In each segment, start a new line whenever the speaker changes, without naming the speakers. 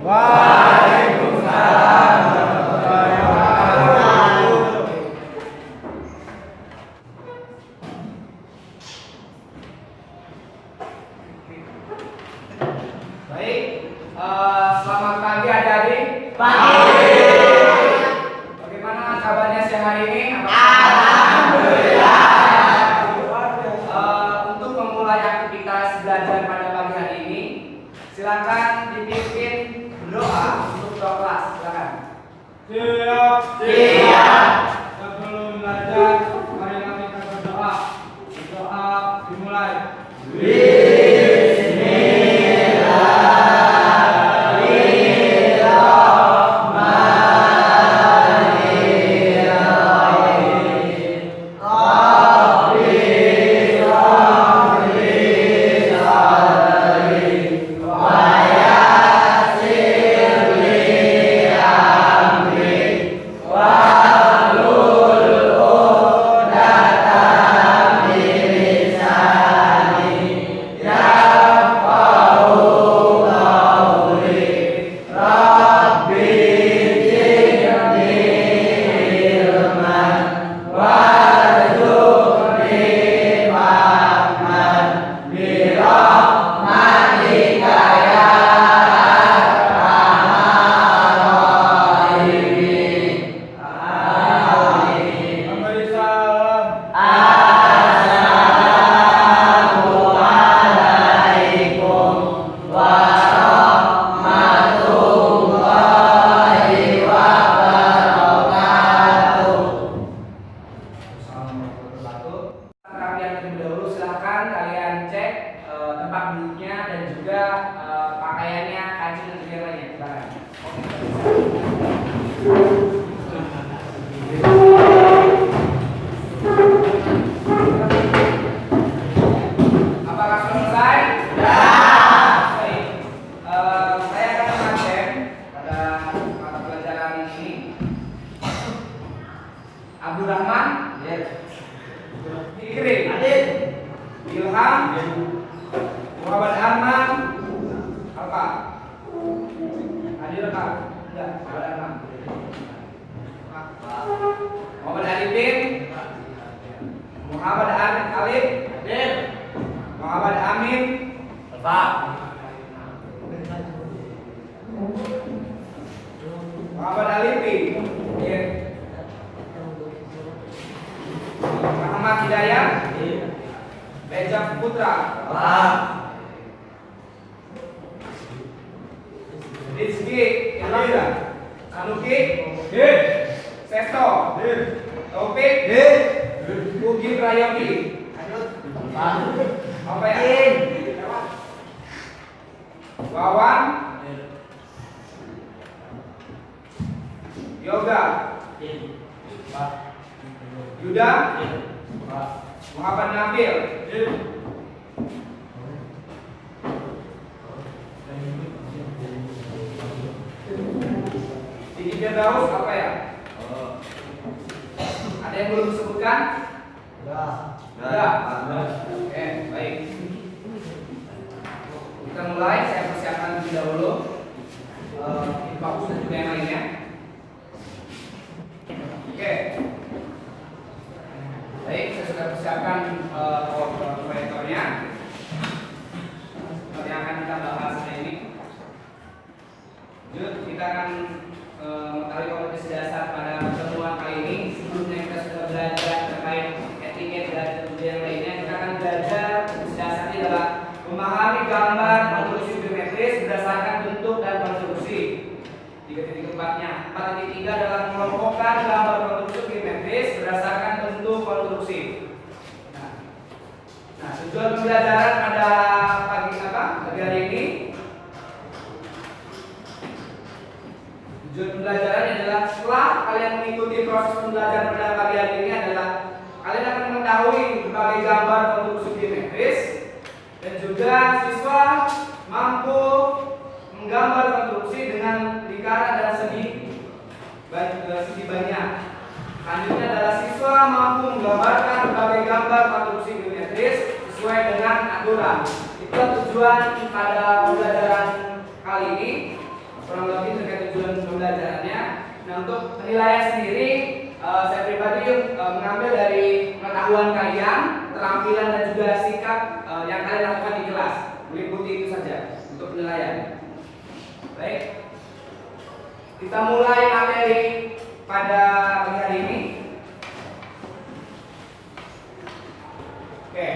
Waalaikumsalam warahmatullahi wabarakatuh.
Baik, selamat pagi adik-adik.
Pagi.
Bagaimana kabarnya siang hari ini?
Alhamdulillah.
Untuk memulai aktivitas belajar pada pagi hari ini, silakan dipimpin berdoa untuk ketua kelas. Silakan.
Siap. Siap. Sebelum belajar, marilah kita berdoa. Doa dimulai.
Rapian terlebih dahulu, silahkan kalian cek tempat duduknya dan juga pakaiannya, kancing dan juga yang lainnya. Silakan. Apakah sudah selesai? Baik. Saya akan mengajar pada mata pelajaran ini. Abdul Rahman, Fikri, Ilham, Muhammad Arman, apa? Hadir apa? Enggak, Muhammad Arman. Muhammad Arifin, Muhammad Alif, Muhammad Amin, Muhammad Alifi, Muhammad Hidayat, Beja Putra, Rizky Irlanda, Sanuki, Sesto, Taufik, Ugi Prayogi, apa ya? Wawan, Yoga, Yuda, Muhammad Nabil, Diki Firdaus, apa ya? Ada yang belum disebutkan? Sudah. Oke, baik. Kita mulai. Saya persiapkan terlebih dahulu bagus dan juga yang lainnya. Oke. Baik, saya sudah persiapkan proyektornya. Seperti yang akan kita bahas hari ini. Lanjut, kita akan mengetahui kompetensi dasar pada pertemuan kali ini. Sebelumnya kita sudah belajar terkait etiket dan yang lainnya. Kita akan belajar kompetensi dasarnya adalah memahami gambar konstruksi geometris berdasarkan bentuk dan konstruksi. 3.4-nya. 4.3 adalah mengelompokkan gambar konstruksi geometris berdasarkan bentuk konstruksi. Nah, tujuan pembelajaran pada pagi hari ini. Tujuan pembelajaran adalah setelah kalian mengikuti proses pembelajaran pada pagi hari ini adalah kalian akan mengetahui berbagai gambar konstruksi geometris dan juga siswa mampu menggambar konstruksi dengan lingkaran dan segi banyak. Selanjutnya adalah siswa mampu menggambarkan berbagai gambar konstruksi geometris sesuai dengan aturan. Itu tujuan pada pembelajaran kali ini. kurang lebih terkait tujuan pembelajarannya. Nah, untuk penilaian sendiri, saya pribadi mengambil dari pengetahuan kalian, keterampilan dan juga sikap yang kalian lakukan di kelas. Meliputi itu saja untuk penilaian. Baik, kita mulai materi pada pagi hari ini. Oke,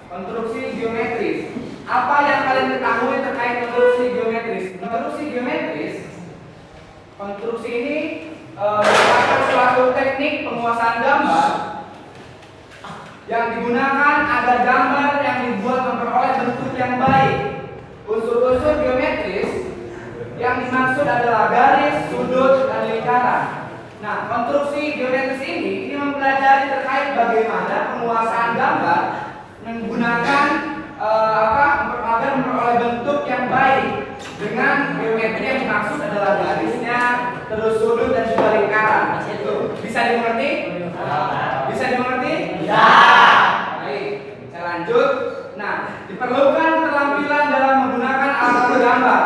konstruksi geometris. Apa yang kalian ketahui terkait konstruksi geometris? Konstruksi geometris, konstruksi ini merupakan suatu teknik penguasaan gambar yang digunakan agar gambar yang dibuat memperoleh bentuk yang baik. Unsur-unsur geometris yang dimaksud adalah garis, sudut, dan lingkaran. Nah, konstruksi geometris ini mempelajari terkait bagaimana penguasaan gambar menggunakan agar memperoleh bentuk yang baik dengan geometri yang dimaksud adalah garisnya, terus sudut dan juga lingkaran. Itu bisa dimengerti? Bisa dimengerti? Ya. Baik, saya lanjut. Nah, diperlukan keterampilan dalam menggunakan alat gambar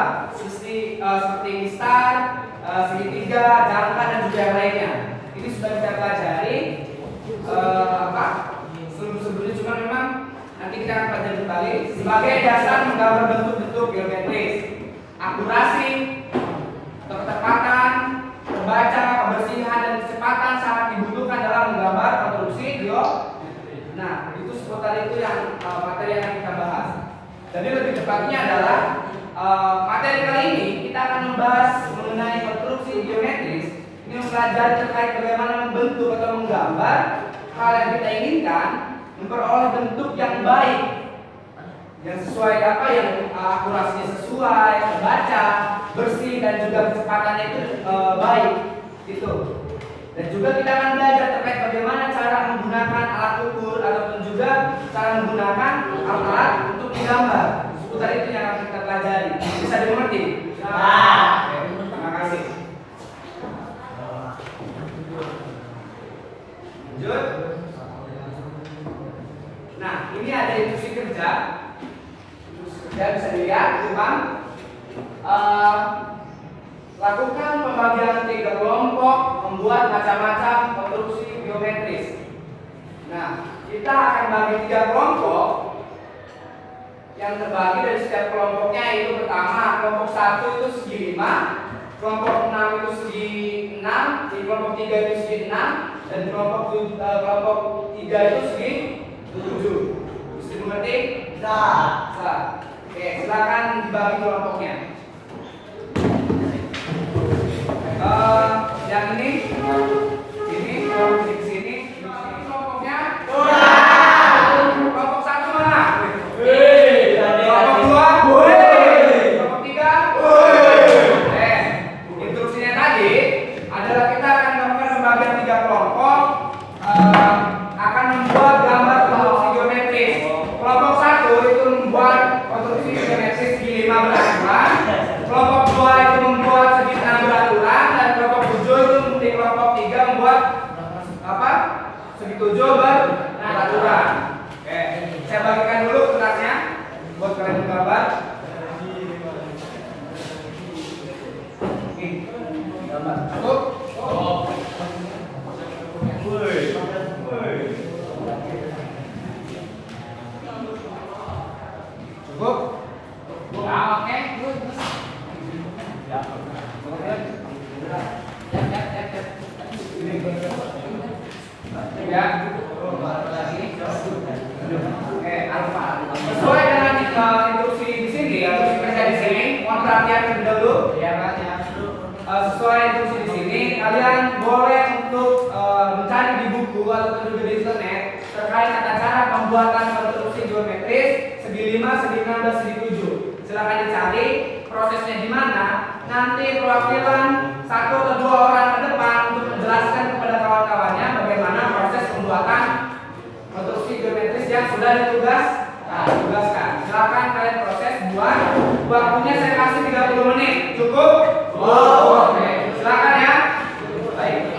seperti instar, segitiga, jangka dan juga yang lainnya. Ini sudah kita pelajari sebelum-sebelumnya, cuma memang nanti kita akan pelajari kembali sebagai dasar menggambar bentuk-bentuk geometris. Akurasi atau ketepatan, terbaca, kebersihan dan kecepatan sangat dibutuhkan dalam menggambar konstruksi geometris. Nah, itu seputar itu yang materi yang kita bahas. Jadi lebih tepatnya adalah materi kali ini kita akan membahas mengenai konstruksi geometris. Ini mempelajari terkait bagaimana membentuk atau menggambar hal yang kita inginkan, memperoleh bentuk yang baik, yang sesuai yang akurasinya sesuai, terbaca, bersih dan juga kecepatannya itu baik, gitu. Dan juga kita akan belajar terkait bagaimana cara menggunakan alat ukur ataupun juga cara menggunakan alat untuk menggambar. Seputar itu yang akan kita pelajari. Bisa dimengerti? Nah, terima kasih. Lanjut. Nah, ini ada instruksi kerja. Instruksi kerja bisa dilihat di depan. Lakukan pembagian 3 kelompok, membuat macam-macam konstruksi geometris. Nah, kita akan bagi 3 kelompok yang terbagi dari setiap kelompoknya, yaitu pertama kelompok 1 itu segi 5, kelompok 6 itu segi 6, di kelompok 3 itu segi 6, dan kelompok 3 itu segi 7. Bisa dimengerti? Bisa. Oke, silakan dibagi kelompoknya. Yang ini kelompok di sini kelompoknya. Kelompok 1 mana? Kelompok 2? Kelompok 3? Instruksinya tadi adalah kita akan melakukan pembagian 3 kelompok, akan membuat gambar konstruksi geometris. Kelompok 1 itu membuat konstruksi geometris segi 5 beraturan, kelompok 2 itu membuat segi 6 beraturan, dan kelompok 7 itu di kelompok 3 membuat segi 7 beraturan. Oke, saya bagikan dulu kertasnya buat kalian menggambar. Nih, gambar. Cukup? Cukup? Ya, oke. Ya. Oke, alfa. Sesuai dengan instruksi di sini, instruksi kerja di sini, mohon perhatian terlebih dahulu. Ya, sesuai instruksi di sini, kalian boleh untuk mencari di buku atau juga di internet terkait tata cara pembuatan konstruksi geometris segi 5, segi 6, dan segi 7. Silakan dicari prosesnya di mana. Nanti perwakilan 1 atau 2 orang ke depan untuk menjelaskan kepada kawan-kawannya bagaimana proses pembuatan konstruksi geometris yang sudah ditugaskan. Silakan kalian proses buat. Waktunya saya kasih 30 menit. Cukup? Oke, silakan ya. Baik.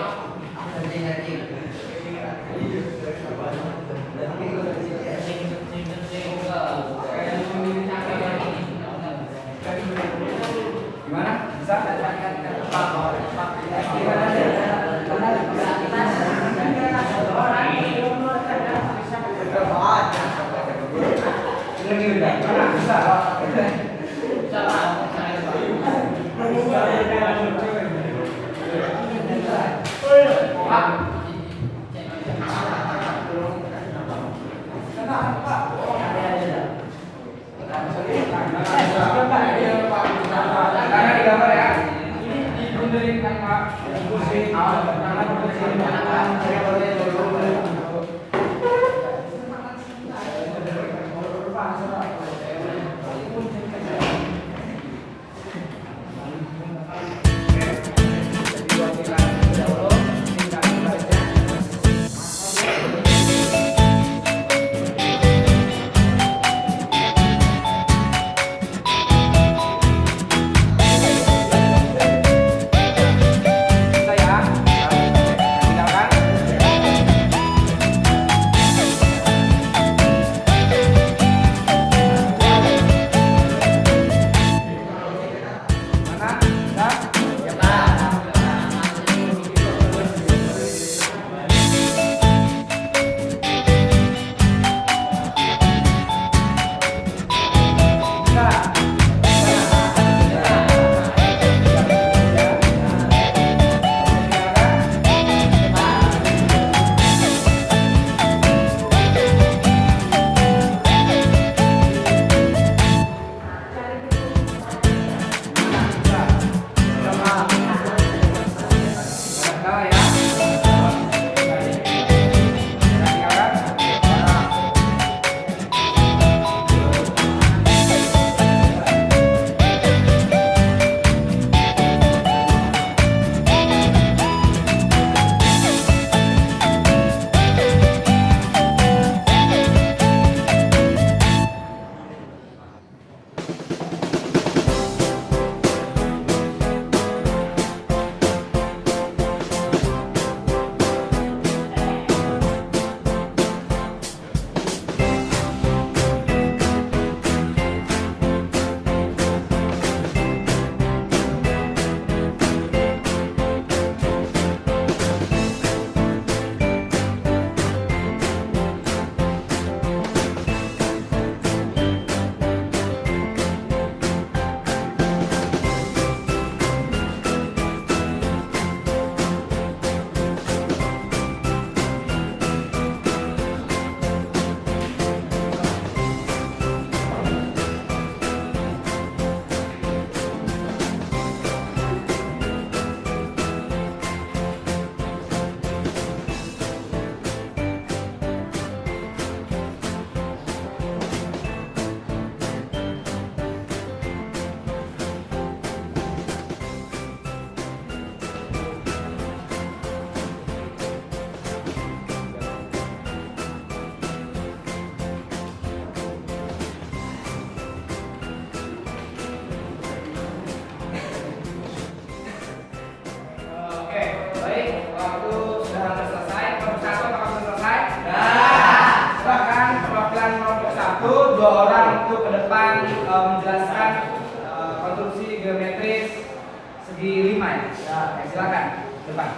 Depan.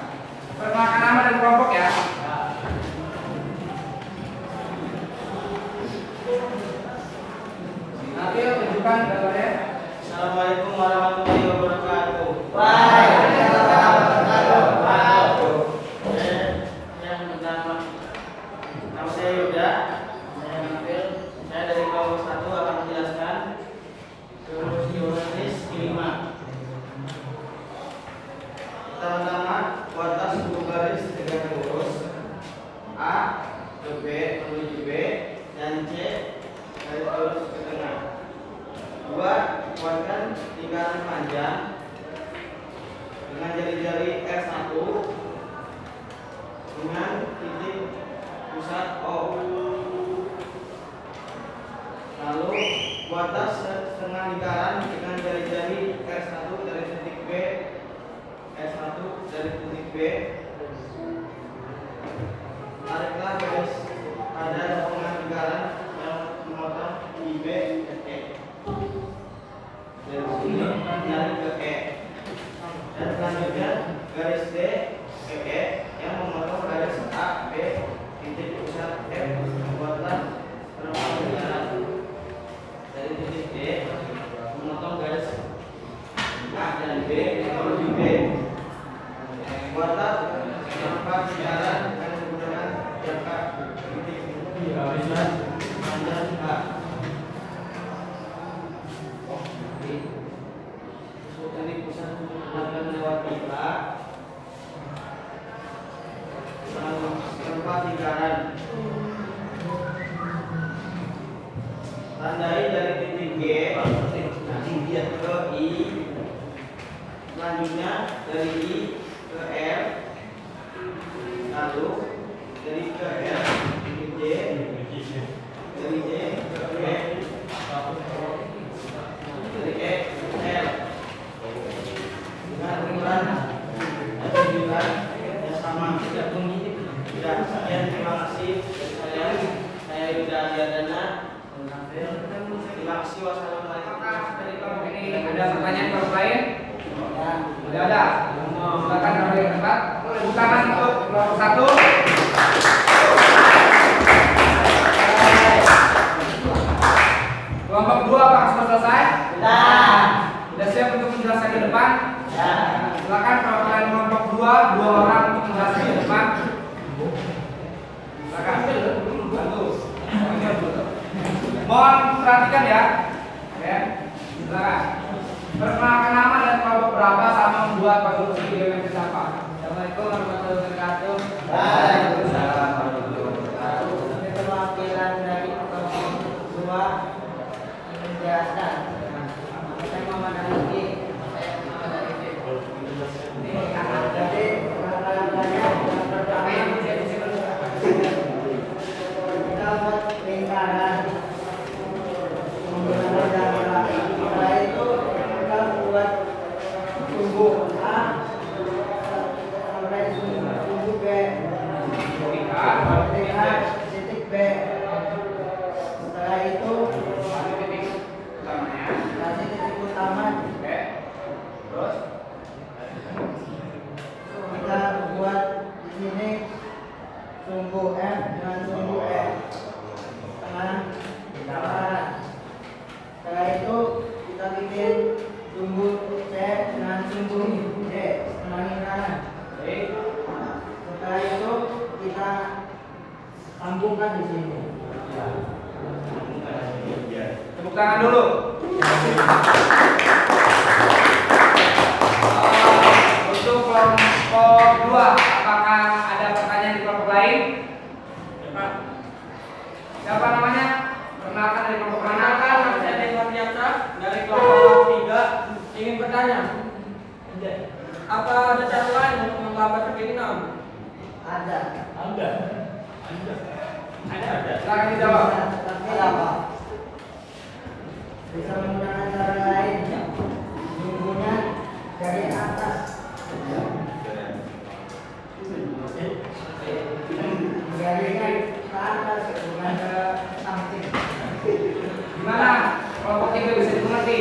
Perkenalkan nama dan kelompok ya. Nanti tunjukkan gambarnya.
Assalamualaikum warahmatullahi wabarakatuh.
Waalaikumsalam warahmatullahi wabarakatuh.
Yang pertama, nama saya Yuda. Saya Nabil. Saya dari kelompok 1 akan menjelaskan rumus geometris kelima. Pertama-tama, kuadrat suku garis tegak lurus A ke B menuju B dan C garis lurus ke tengah. 2. Kuatkan lingkaran panjang dengan jari-jari R1 dengan titik pusat O. Lalu buatlah setengah lingkaran dengan jari-jari R1 dari titik B, R1 dari titik B. Tariklah garis pada setengah lingkaran yang memotong di B ke E. Dari sini menarik ke E. Dan selanjutnya garis D ke E yang memotong garis A, B, titik pusat F. Buatlah perempat lingkaran dari titik D memotong garis A dan B menuju B. Buatlah perempat lingkaran dengan menggunakan jangka titik panjang A. Dari pusat akan melewati A tempat lingkaran. Tandai dari titik G ke I, selanjutnya dari I ke R, lalu dari ke R titik J, dari J ke E, dari E ke L dengan ukuran dan tujuan yang sama. Tidak, sekian, terima kasih dari saya Yuda Adiadana. Terima kasih. Wassalamualaikum.
Dari kelompok ini ada pertanyaan kelompok lain? Tidak ada. Silakan kembali ke tempat. Tepuk tangan untuk kelompok 1. Kelompok 2 apakah sudah selesai? Sudah siap untuk menjelaskan ke depan? Silakan perwakilan kelompok 2, 2 orang untuk menjelaskan ke depan. Silakan. Bantu. Mohon perhatikan ya. Ya. Silakan. Perkenalkan nama dan kelompok berapa sama membuat konstruksi geometris apa?
Assalamualaikum warahmatullahi wabarakatuh.
Waalaikumsalam warahmatullahi wabarakatuh.
Perwakilan dari kelompok 2 menjelaskan. Saya Muhammad Aliki. Saya Muhammad Aliki. Ini anak dari perwakilannya yang pertama kita buat lingkaran menggunakan jangka. Setelah itu kita buat sumbu A sampai sumbu B. Titik B. Setelah itu kasih titik utama.
Terus
Kita buat di sini sumbu F dengan sumbu E. Tengah lingkaran. Setelah itu kita bikin sumbu C dengan sumbu D tengah lingkaran. Setelah itu kita sambungkan di sini.
tepuk tangan dulu. Untuk kelompok 2, apakah ada pertanyaan di kelompok lain? Siapa namanya? Perkenalkan dari kelompok mana?
Saya Dewan Yatra dari kelompok 3 ingin bertanya, apa ada cara lain untuk menggambar segitiga?
Ada.
Silakan dijawab.
Tapi apa? Bisa menggunakan cara lain. Sumbunya dari atas. Garisnya ke atas bukan ke samping.
Gimana? Kelompok 3 bisa dimengerti?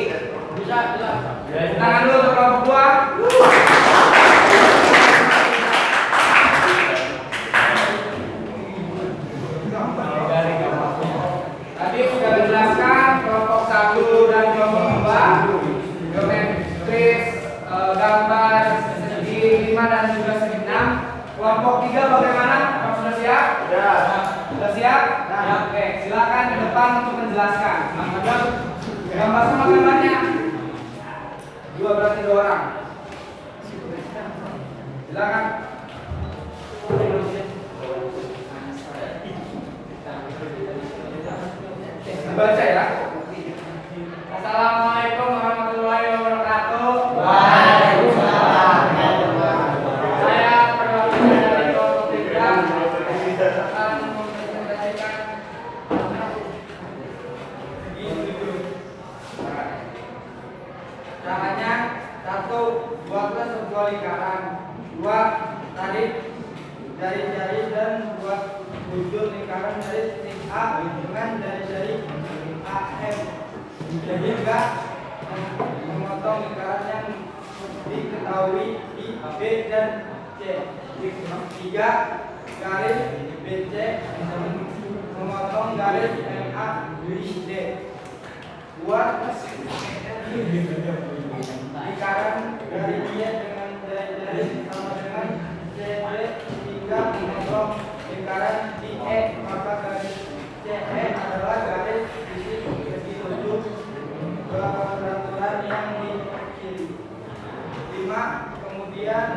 Bisa.
Tangan dulu untuk kelompok 2. Kelompok 3 bagaimana? Apakah sudah siap? Sudah siap? Oke, silakan ke depan untuk menjelaskan. Gambar sama gambarnya. Dua berarti 2 orang. Silakan. Baca ya. Assalamualaikum warahmatullahi wabarakatuh.
Waalaikumsalam.
Saya perwakilan dari kelompok 3 akan mempresentasikan caranya. 1. Buatlah sebuah lingkaran. 2. Tarik jari-jari dan buat ujung lingkaran dari titik A dengan jari-jari AM. Jadi juga memotong lingkaran yang diketahui di B dan C. 3. Garis BC memotong garis MA di D. Buat lingkaran dari dia dengan jari-jari sama dengan CD hingga memotong lingkaran di E. Maka garis CE adalah garis sisi segi tujuh peraturan yang di kiri. 5. Kemudian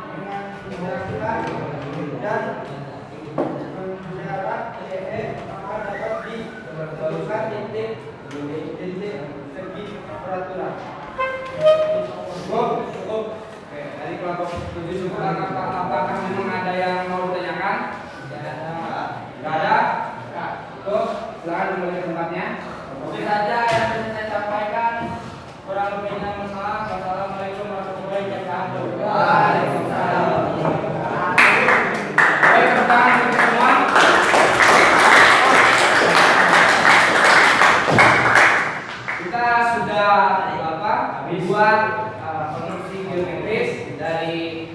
dengan menjelaskan dan menjarak CE maka dapat ditentukan titik segi peraturan. Cukup. Oke, dari kelompok 7 cukup. Apakah memang ada yang mau ditanyakan? Tidak ada? Cukup. Silakan kembali ke tempatnya. Oke saja yang bisa saya sampaikan. Kurang lebihnya mohon maaf. Wassalamualaikum warahmatullahi wabarakatuh. Waalaikumsalam. Baik, tepuk tangan untuk semua. Kita sudah buat konstruksi geometris dari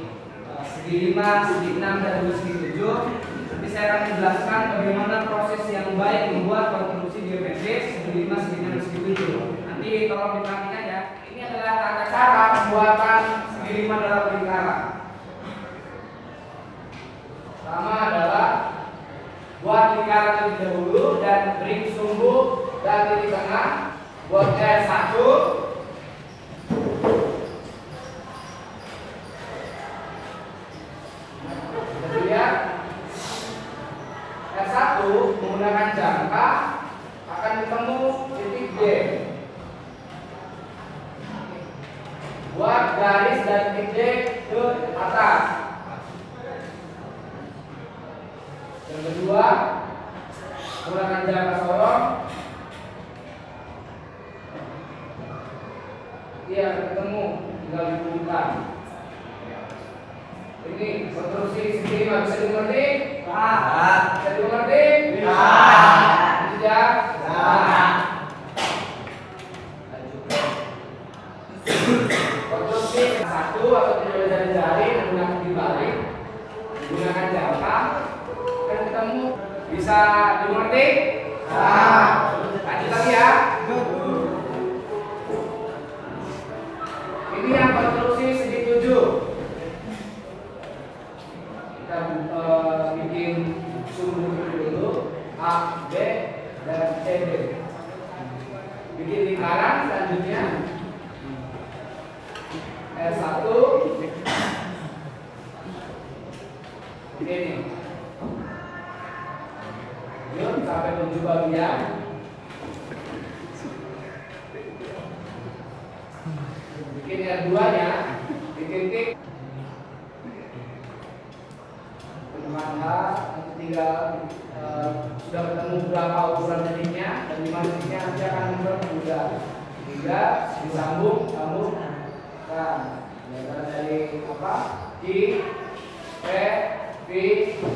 segi 5, segi 6 dan juga segi 7. Nanti saya akan menjelaskan bagaimana proses yang baik membuat konstruksi geometris segi 5, segi 6 dan segi 7. Nanti tolong diperhatikan ya. Ini adalah tata cara pembuatan segi 5 dalam lingkaran. Pertama adalah buat lingkaran terlebih dahulu dan beri sumbu dan titik tengah. Buat R1. Kemudian R1 menggunakan jangka akan ketemu titik D. Buat garis dari titik D ke atas. Yang kedua, menggunakan jangka sorong. Dia ketemu, tinggal dihubungkan. Ini konstruksi segi 5 bisa dimengerti? Bisa dimengerti? Tidak? Konstruksi 1 atau tidak jari-jari menggunakan dibalik, menggunakan jangka dan ketemu, bisa dimengerti? Lanjut lagi ya. Ini yang konstruksi segi 7. Kita bikin sumbu dulu A, B, dan C, D. Bikin lingkaran selanjutnya R1 ini. Yuk sampai 7 bagian. Bikin R2 nya di titik teman-teman tinggal sudah ketemu berapa ukuran titiknya dan di mana titiknya nanti akan mempermudah hingga disambung kan dari apa I P P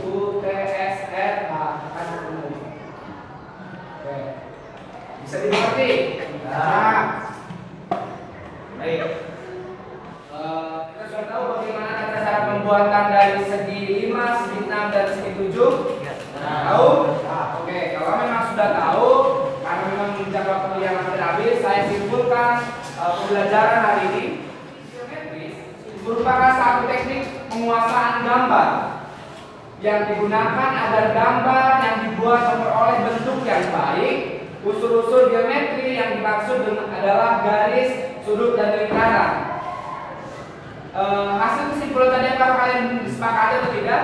U T S R H akan ketemu. Oke, bisa dimengerti? Baik. Kita sudah tahu bagaimana tata cara pembuatan dari segi 5, segi 6 dan segi 7. Tahu? Oke, kalau memang sudah tahu, karena memang menginjak waktu yang hampir habis, saya simpulkan pembelajaran hari ini. Geometris merupakan satu teknik penguasaan gambar yang digunakan agar gambar yang dibuat memperoleh bentuk yang baik. Unsur-unsur geometri yang dimaksud adalah garis, sudut, dan lingkaran. Hasil kesimpulan tadi apakah kalian disepakati atau tidak?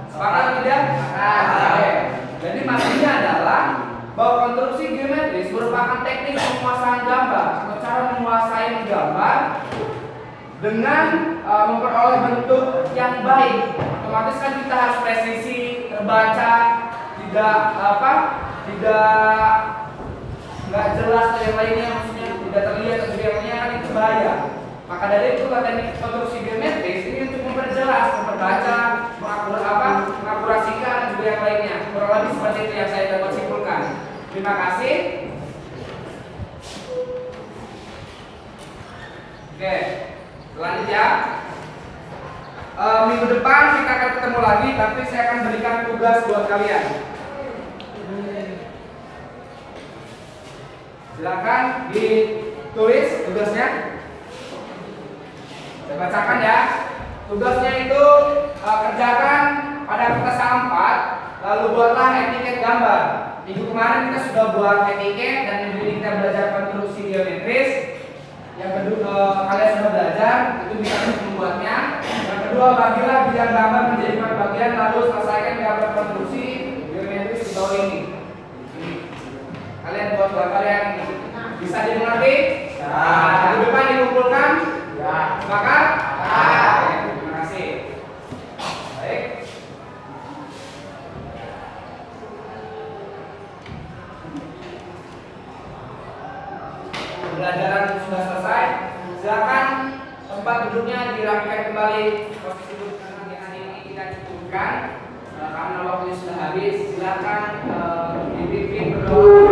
Sepakat atau tidak? Oke. Jadi maksudnya adalah bahwa konstruksi geometris merupakan teknik penguasaan gambar atau cara menguasai menggambar dengan memperoleh bentuk yang baik. Otomatis kan kita harus presisi, terbaca, tidak nggak jelas atau yang lainnya, maksudnya tidak terlihat atau yang lainnya, kan itu bahaya. Maka dari itu teknik konstruksi geometris ini untuk memperjelas, memperbaca, mengakurasikan dan juga yang lainnya. Kurang lebih seperti itu yang saya dapat simpulkan. Terima kasih. Oke, lanjut ya. Minggu depan kita akan ketemu lagi, tapi saya akan berikan tugas buat kalian. Silakan ditulis tugasnya. Saya bacakan ya. Tugasnya itu kerjakan pada kertas A4, lalu buatlah etiket gambar. Minggu kemarin kita sudah buat etiket dan minggu ini kita belajar konstruksi geometris. Yang kedua, kalian sudah belajar, itu bisa membuatnya. Yang kedua, bagilah bidang gambar menjadi 4 bagian, lalu selesaikan gambar konstruksi geometris di bawah ini. Kalian buat gambar yang bisa dimengerti? Minggu depan dikumpulkan? Sepakat? Oke, terima kasih. Baik. Pembelajaran sudah selesai. Silakan tempat duduknya dirapikan kembali. Posisi duduk yang hari ini kita cukupkan karena waktunya sudah habis. Silakan dipimpin berdoa.